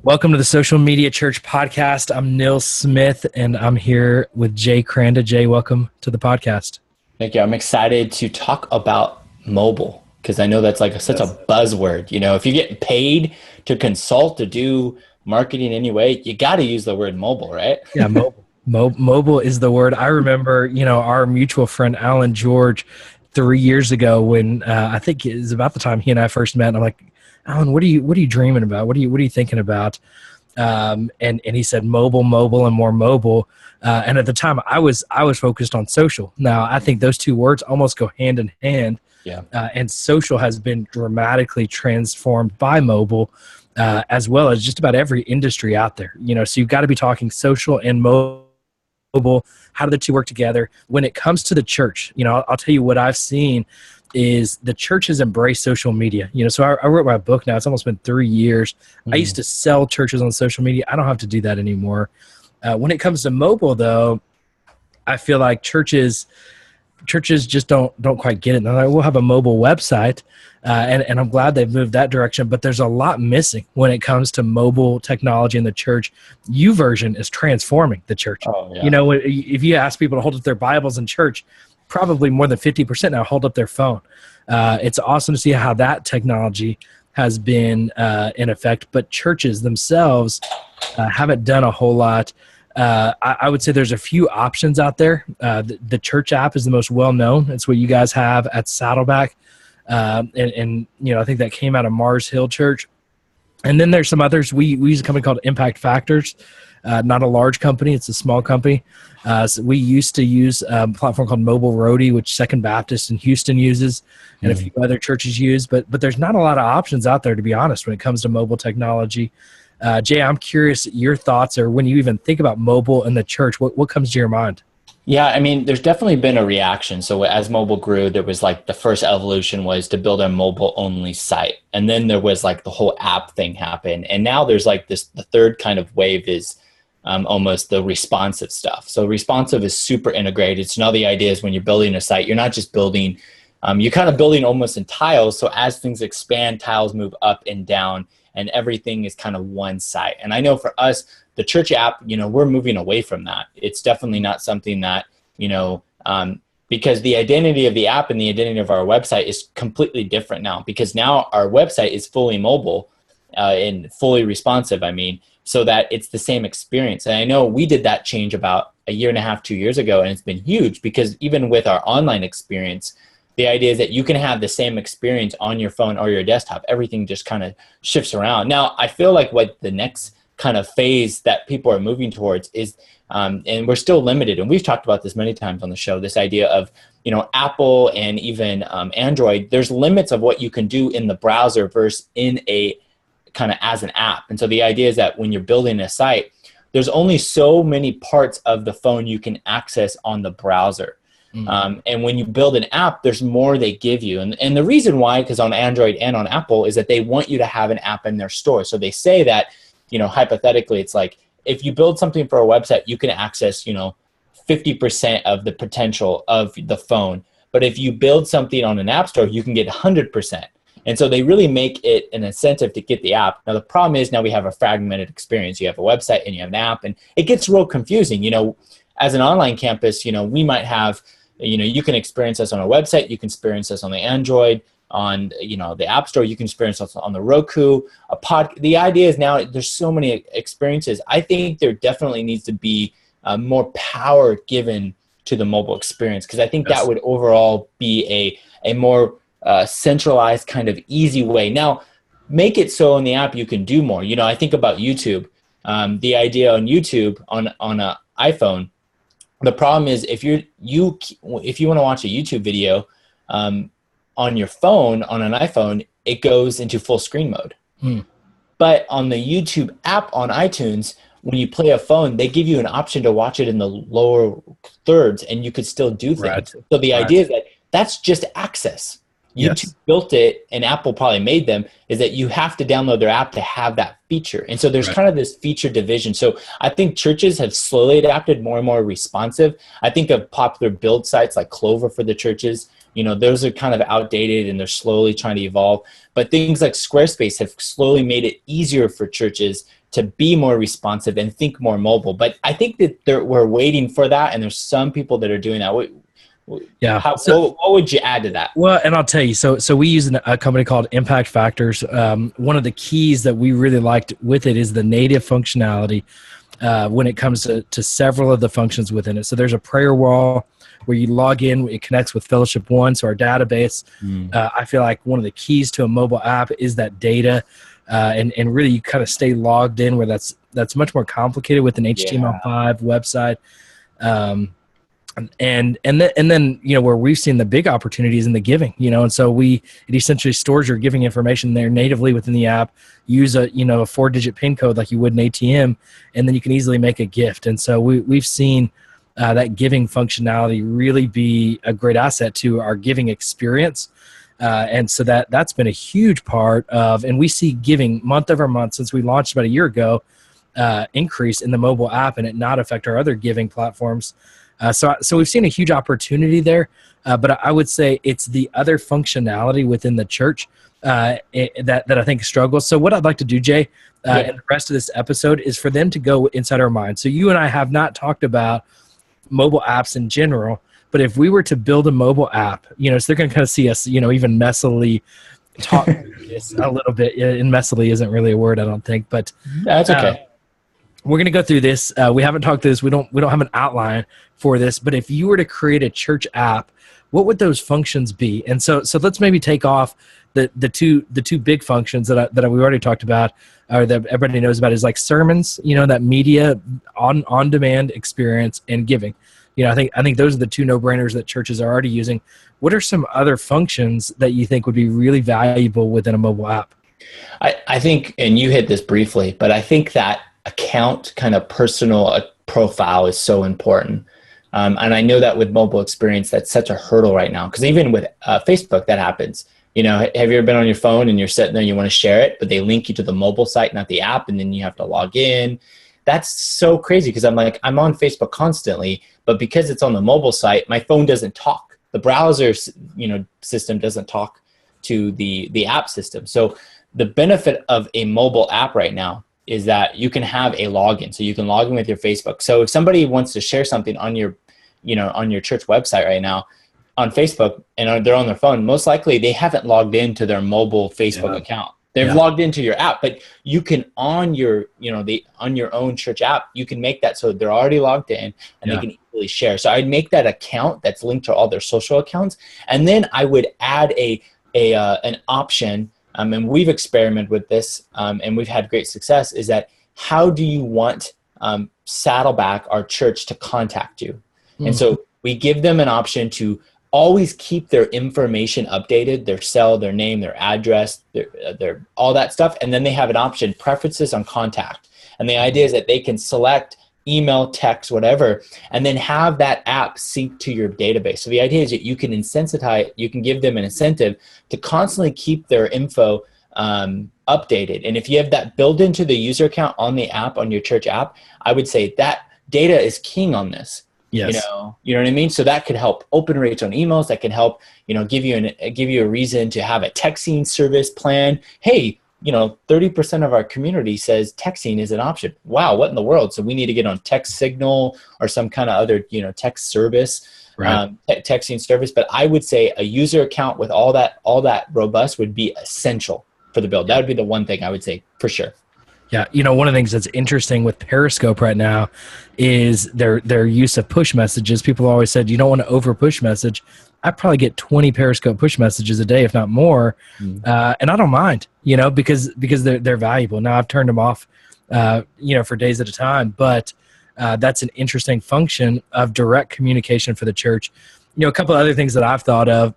Welcome to the Social Media Church podcast. I'm Nils Smith, and I'm here with Jay Cranda. Jay, welcome to the podcast. Thank you. I'm excited to talk about mobile because I know that's like such a buzzword. You know, if you're getting paid to consult, to do marketing anyway, you got to use the word mobile, right? Yeah, mobile. Mobile is the word. I remember, our mutual friend, Alan George, 3 years ago when I think it was about the time he and I first met. And I'm like, Alan, what are you dreaming about? What are you thinking about? And he said mobile, and more mobile. And at the time, I was focused on social. Now, I think those two words almost go hand in hand. Yeah. And social has been dramatically transformed by mobile, as well as just about every industry out there. So you've got to be talking social and mobile. How do the two work together? When it comes to the church, I'll tell you what I've seen is the church has embraced social media. So I wrote my book now. It's almost been 3 years. I used to sell churches on social media. I don't have to do that anymore. When it comes to mobile, though, I feel like churches just don't quite get it. They're like, we'll have a mobile website, and I'm glad they've moved that direction. But there's a lot missing when it comes to mobile technology in the church. YouVersion is transforming the church. Oh, yeah. If you ask people to hold up their Bibles in church, probably more than 50% now hold up their phone. It's awesome to see how that technology has been in effect, but churches themselves haven't done a whole lot. I would say there's a few options out there. The church app is the most well-known. It's what you guys have at Saddleback. And I think that came out of Mars Hill Church. And then there's some others. We use a company called Impact Factors. Not a large company. It's a small company. So we used to use a platform called Mobile Roadie, which Second Baptist in Houston uses, and a few other churches use. But there's not a lot of options out there, to be honest, when it comes to mobile technology. Jay, I'm curious your thoughts, or when you even think about mobile in the church, what comes to your mind? Yeah, I mean, there's definitely been a reaction. So as mobile grew, there was like the first evolution was to build a mobile only site. And then there was like the whole app thing happen. And now there's like the third kind of wave is almost the responsive stuff. So responsive is super integrated. So now the idea is when you're building a site, you're not just building, you're kind of building almost in tiles. So as things expand, tiles move up and down, and everything is kind of one site. And I know for us, the church app, we're moving away from that. It's definitely not something that, because the identity of the app and the identity of our website is completely different now, because now our website is fully mobile and fully responsive, so that it's the same experience. And I know we did that change about a year and a half, 2 years ago, and it's been huge because even with our online experience, the idea is that you can have the same experience on your phone or your desktop. Everything just kind of shifts around. Now, I feel like what the next kind of phase that people are moving towards is, and we're still limited, and we've talked about this many times on the show, this idea of, Apple and even Android, there's limits of what you can do in the browser versus in a kind of as an app. And so the idea is that when you're building a site, there's only so many parts of the phone you can access on the browser. And when you build an app, there's more they give you. And the reason why, because on Android and on Apple, is that they want you to have an app in their store. So they say that, hypothetically, it's like if you build something for a website, you can access, 50% of the potential of the phone. But if you build something on an app store, you can get 100%. And so they really make it an incentive to get the app. Now, the problem is now we have a fragmented experience. You have a website and you have an app, and it gets real confusing. As an online campus, we might have, you can experience us on a website, you can experience us on the Android, on, the App Store, you can experience us on the Roku, the idea is now there's so many experiences. I think there definitely needs to be more power given to the mobile experience, because I think that would overall be a more centralized kind of easy way. Now, make it so in the app you can do more. I think about YouTube, the idea on YouTube on an iPhone. The problem is if you want to watch a YouTube video on your phone, on an iPhone, it goes into full screen mode. But on the YouTube app on iTunes, when you play a phone, they give you an option to watch it in the lower thirds, and you could still do things. Right. So the idea is that that's just access. YouTube built it, and Apple probably made them, is that you have to download their app to have that feature. And so there's kind of this feature division. So I think churches have slowly adapted more and more responsive. I think of popular build sites like Clover for the churches, those are kind of outdated and they're slowly trying to evolve. But things like Squarespace have slowly made it easier for churches to be more responsive and think more mobile. But I think that we're waiting for that, and there's some people that are doing that. Yeah. What would you add to that? Well, and I'll tell you, so we use a company called Impact Factors. One of the keys that we really liked with it is the native functionality when it comes to several of the functions within it. So there's a prayer wall where you log in, it connects with Fellowship One, so our database. I feel like one of the keys to a mobile app is that data, and really you kind of stay logged in, where that's much more complicated with an HTML5 website. And then where we've seen the big opportunities in the giving, and so it essentially stores your giving information there natively within the app. Use a 4-digit PIN code like you would an ATM, and then you can easily make a gift. And so we've seen that giving functionality really be a great asset to our giving experience. And so that's been a huge part of, and we see giving month over month since we launched about a year ago, increase in the mobile app, and it not affect our other giving platforms. So we've seen a huge opportunity there, but I would say it's the other functionality within the church that I think struggles. So what I'd like to do, Jay, in the rest of this episode is for them to go inside our mind. So you and I have not talked about mobile apps in general, but if we were to build a mobile app, so they're going to kind of see us, even messily talk this a little bit. And messily isn't really a word, I don't think, but that's okay. We're going to go through this. We haven't talked through this. We don't have an outline for this, but if you were to create a church app, what would those functions be? And so let's maybe take off the two big functions that we already talked about, or that everybody knows about, is like sermons, that media on demand experience, and giving. I think those are the two no-brainers that churches are already using. What are some other functions that you think would be really valuable within a mobile app? I think, and you hit this briefly, but I think that account kind of personal profile is so important. And I know that with mobile experience, that's such a hurdle right now, because even with Facebook, that happens. Have you ever been on your phone and you're sitting there, you want to share it, but they link you to the mobile site, not the app, and then you have to log in. That's so crazy, because I'm on Facebook constantly, but because it's on the mobile site, my phone doesn't talk. The browser, system doesn't talk to the app system. So the benefit of a mobile app right now is that you can have a login. So you can log in with your Facebook. So if somebody wants to share something on your church website right now on Facebook, and they're on their phone, most likely they haven't logged into their mobile Facebook account. They've logged into your app, but you can on your own church app, you can make that so they're already logged in and they can easily share. So I'd make that account that's linked to all their social accounts, and then I would add an option. And we've experimented with this, and we've had great success, is that how do you want Saddleback, our church, to contact you? Mm-hmm. And so we give them an option to always keep their information updated, their cell, their name, their address, their all that stuff. And then they have an option, preferences on contact. And the idea is that they can select email, text, whatever, and then have that app sync to your database. So the idea is that you can give them an incentive to constantly keep their info updated. And if you have that built into the user account on the app, on your church app, I would say that data is king on this. Yes. You know what I mean? So that could help open rates on emails. That can help, give you a reason to have a texting service plan. Hey, 30% of our community says texting is an option. Wow, what in the world? So we need to get on Text Signal or some kind of other, text service, right. Texting service. But I would say a user account with all that robust would be essential for the build. That would be the one thing I would say for sure. Yeah, one of the things that's interesting with Periscope right now is their use of push messages. People always said you don't want to over push message. I probably get 20 Periscope push messages a day, if not more, and I don't mind, because they're valuable. Now I've turned them off, for days at a time, but that's an interesting function of direct communication for the church. A couple of other things that I've thought of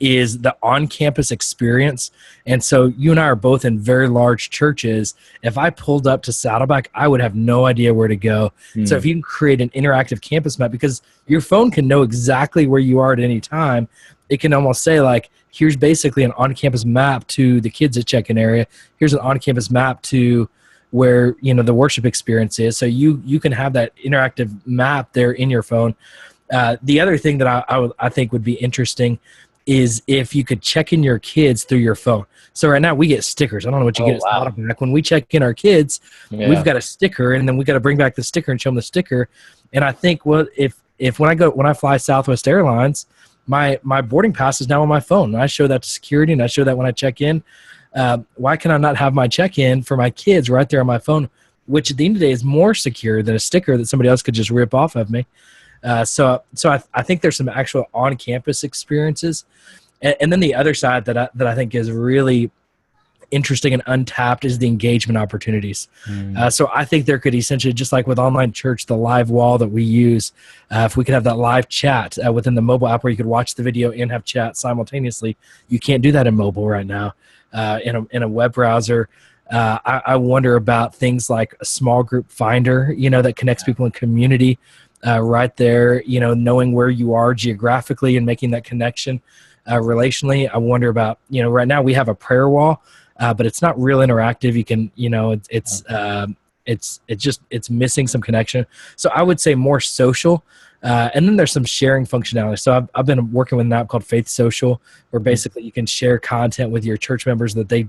is the on-campus experience. And so you and I are both in very large churches. If I pulled up to Saddleback, I would have no idea where to go. So if you can create an interactive campus map, because your phone can know exactly where you are at any time, it can almost say like, here's basically an on-campus map to the kids at check-in area. Here's an on-campus map to where, the worship experience is. So you can have that interactive map there in your phone. The other thing that I think would be interesting is if you could check in your kids through your phone. So right now we get stickers. I don't know what you Oh, get at wow. Back. When we check in our kids, we've Yeah. got a sticker, and then we got to bring back the sticker and show them the sticker. And I think, well, if when I fly Southwest Airlines, my boarding pass is now on my phone. And I show that to security, and I show that when I check in. Why can I not have my check-in for my kids right there on my phone, which at the end of the day is more secure than a sticker that somebody else could just rip off of me? So I think there's some actual on-campus experiences, and then the other side that I think is really interesting and untapped is the engagement opportunities. So I think there could essentially, just like with online church, the live wall that we use, if we could have that live chat within the mobile app where you could watch the video and have chat simultaneously. You can't do that in mobile right now. In a web browser. I wonder about things like a small group finder, that connects people in community right there, knowing where you are geographically and making that connection relationally. I wonder about, right now we have a prayer wall, but it's not real interactive. You can, it's missing some connection. So I would say more social. And then there's some sharing functionality. So I've been working with an app called Faith Social, where basically you can share content with your church members that they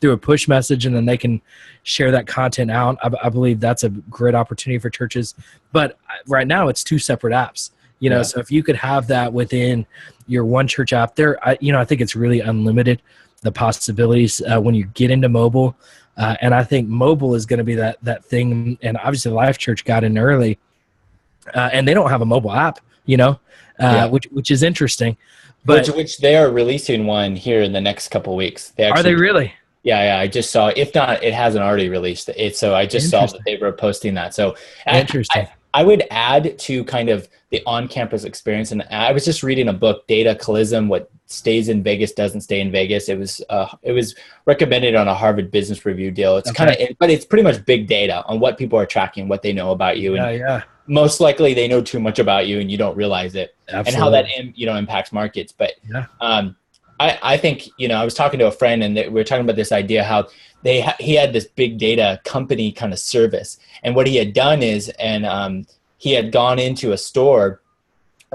through a push message, and then they can share that content out. I believe that's a great opportunity for churches. But right now it's two separate apps. So if you could have that within your one church app there, I think it's really unlimited, the possibilities when you get into mobile. And I think mobile is going to be that thing. And obviously Life Church got in early. And they don't have a mobile app, which is interesting. But Which they are releasing one here in the next couple of weeks. Are they really? Yeah. I just saw. If not, it hasn't already released it. So I just saw that they were posting that. So interesting. I would add to kind of the on-campus experience. And I was just reading a book, Data Collism: What Stays in Vegas Doesn't Stay in Vegas. It was recommended on a Harvard Business Review deal. It's but it's pretty much big data on what people are tracking, what they know about you. And most likely they know too much about you and you don't realize it. Absolutely. And how that impacts markets. But I think, I was talking to a friend, and we were talking about this idea how he had this big data company kind of service. And what he had done is, he had gone into a store,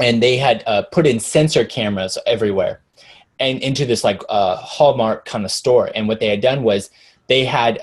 and they had put in sensor cameras everywhere and into this Hallmark kind of store. And what they had done was they had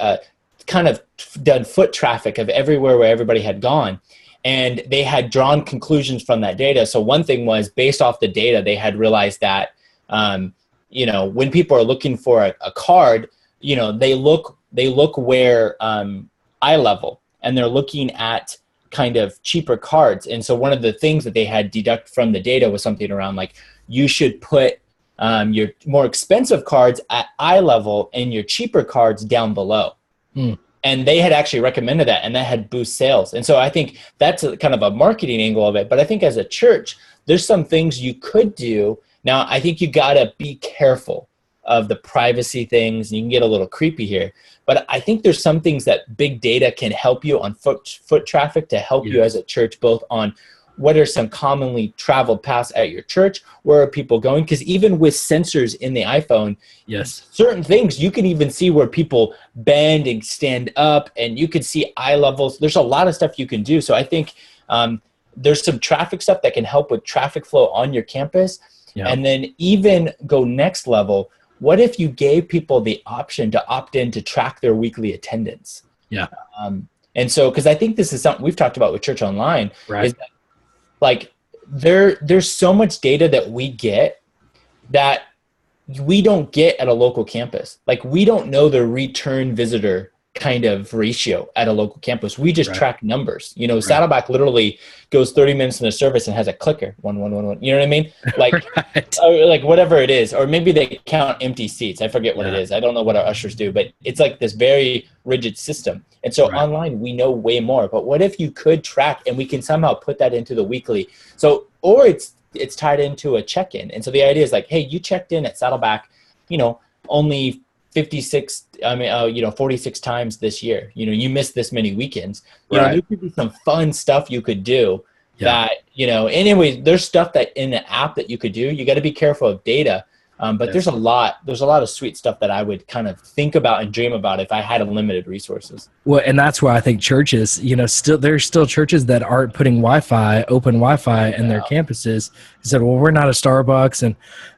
kind of done foot traffic of everywhere where everybody had gone. And they had drawn conclusions from that data. So one thing was, based off the data, they had realized that, when people are looking for a card, they look where eye level, and they're looking at kind of cheaper cards. And so one of the things that they had deduct from the data was something around like, you should put your more expensive cards at eye level and your cheaper cards down below. And they had actually recommended that, and that had boost sales. And so I think that's kind of a marketing angle of it. But I think as a church, there's some things you could do. Now, I think you got to be careful of the privacy things. You can get a little creepy here. But I think there's some things that big data can help you on foot traffic to help you as a church, both on what are some commonly traveled paths at your church, where are people going? Because even with sensors in the iPhone, certain things, you can even see where people bend and stand up, and you can see eye levels. There's a lot of stuff you can do. So I think there's some traffic stuff that can help with traffic flow on your campus. And then even go next level, what if you gave people the option to opt in to track their weekly attendance? And so, because I think this is something we've talked about with Church Online, is that, like, there's so much data that we get that we don't get at a local campus. Like, we don't know the return visitor kind of ratio at a local campus. We just track numbers. Saddleback literally goes 30 minutes in the service and has a clicker, 111. You know what I mean? Like, like whatever it is, or maybe they count empty seats. I forget what it is. I don't know what our ushers do, but it's like this very rigid system. And so online, we know way more. But what if you could track, and we can somehow put that into the weekly? So, or it's tied into a check-in. And so the idea is like, hey, you checked in at Saddleback, only 46 times this year. You missed this many weekends. There could be some fun stuff you could do that, anyways, there's stuff that in the app that you could do. You got to be careful of data. But there's a lot of sweet stuff that I would kind of think about and dream about if I had unlimited resources. Well, and that's why I think churches, there's still churches that aren't putting open Wi-Fi in their campuses. They said, well, we're not a Starbucks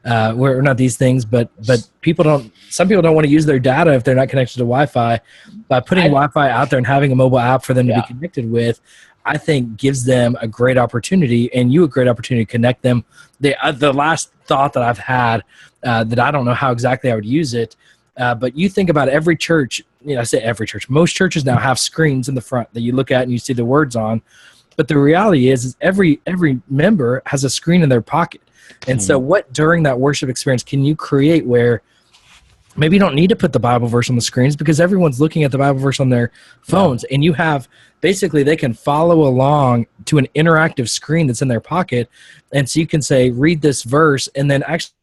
and we're not these things, but some people don't want to use their data if they're not connected to Wi-Fi. By putting Wi-Fi out there and having a mobile app for them to be connected with, I think gives them a great opportunity, and you a great opportunity to connect them. The last thought that I've had that I don't know how exactly I would use it, but you think about every church, I say every church, most churches now have screens in the front that you look at and you see the words on. But the reality is every member has a screen in their pocket. And so what during that worship experience can you create where maybe you don't need to put the Bible verse on the screens because everyone's looking at the Bible verse on their phones, and you have basically they can follow along to an interactive screen that's in their pocket. And so you can say, read this verse, and then actually,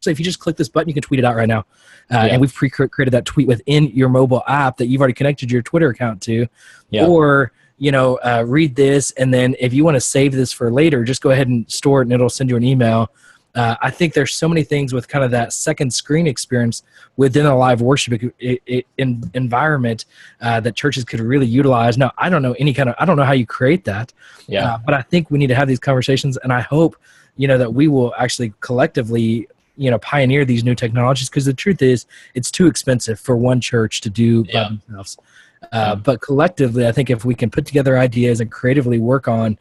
so if you just click this button, you can tweet it out right now. And we've created that tweet within your mobile app that you've already connected your Twitter account to. Or, read this, and then if you want to save this for later, just go ahead and store it, and it'll send you an email. I think there's so many things with kind of that second screen experience within a live worship environment that churches could really utilize. Now, I don't know how you create that, but I think we need to have these conversations, and I hope, that we will actually collectively, pioneer these new technologies, because the truth is it's too expensive for one church to do by themselves. But collectively, I think if we can put together ideas and creatively work on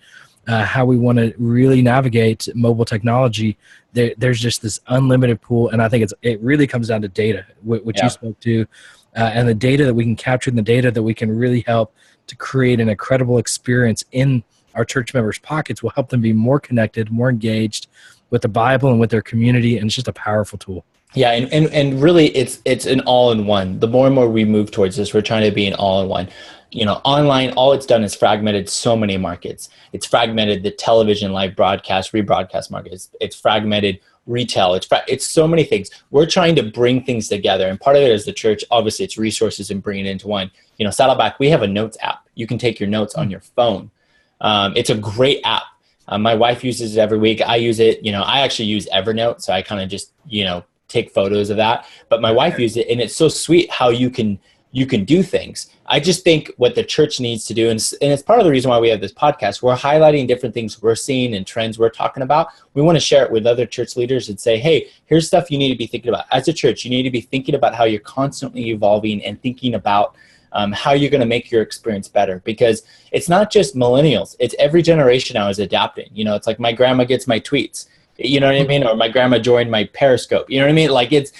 how we want to really navigate mobile technology, there's just this unlimited pool. And I think it really comes down to data, which you spoke to, and the data that we can capture and the data that we can really help to create an incredible experience in our church members' pockets will help them be more connected, more engaged with the Bible and with their community. And it's just a powerful tool. Yeah, and really it's an all-in-one. The more and more we move towards this, we're trying to be an all-in-one. Online, all it's done is fragmented so many markets. It's fragmented the television, live broadcast, rebroadcast markets. It's fragmented retail. It's so many things. We're trying to bring things together. And part of it is the church. Obviously, it's resources and bringing it into one. Saddleback, we have a notes app. You can take your notes on your phone. It's a great app. My wife uses it every week. I use it. I actually use Evernote. So I kind of just, take photos of that. But my wife uses it, and it's so sweet how you can do things. I just think what the church needs to do, and it's part of the reason why we have this podcast, we're highlighting different things we're seeing and trends we're talking about. We want to share it with other church leaders and say, hey, here's stuff you need to be thinking about. As a church, you need to be thinking about how you're constantly evolving and thinking about how you're going to make your experience better. Because it's not just millennials. It's every generation now is adapting. It's like my grandma gets my tweets. You know what I mean? Or my grandma joined my Periscope. You know what I mean? Like it's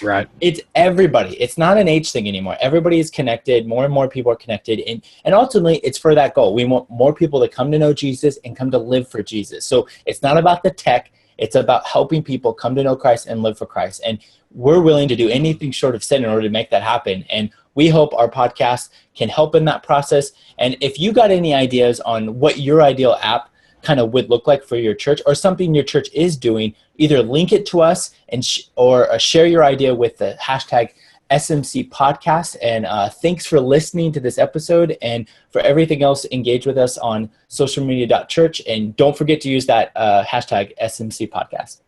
everybody. It's not an age thing anymore. Everybody is connected. More and more people are connected. And ultimately, it's for that goal. We want more people to come to know Jesus and come to live for Jesus. So it's not about the tech. It's about helping people come to know Christ and live for Christ. And we're willing to do anything short of sin in order to make that happen. And we hope our podcast can help in that process. And if you got any ideas on what your ideal app kind of would look like for your church, or something your church is doing, either link it to us and or share your idea with the hashtag SMC podcast. And thanks for listening to this episode, and for everything else, engage with us on socialmedia.church, and don't forget to use that hashtag SMC podcast.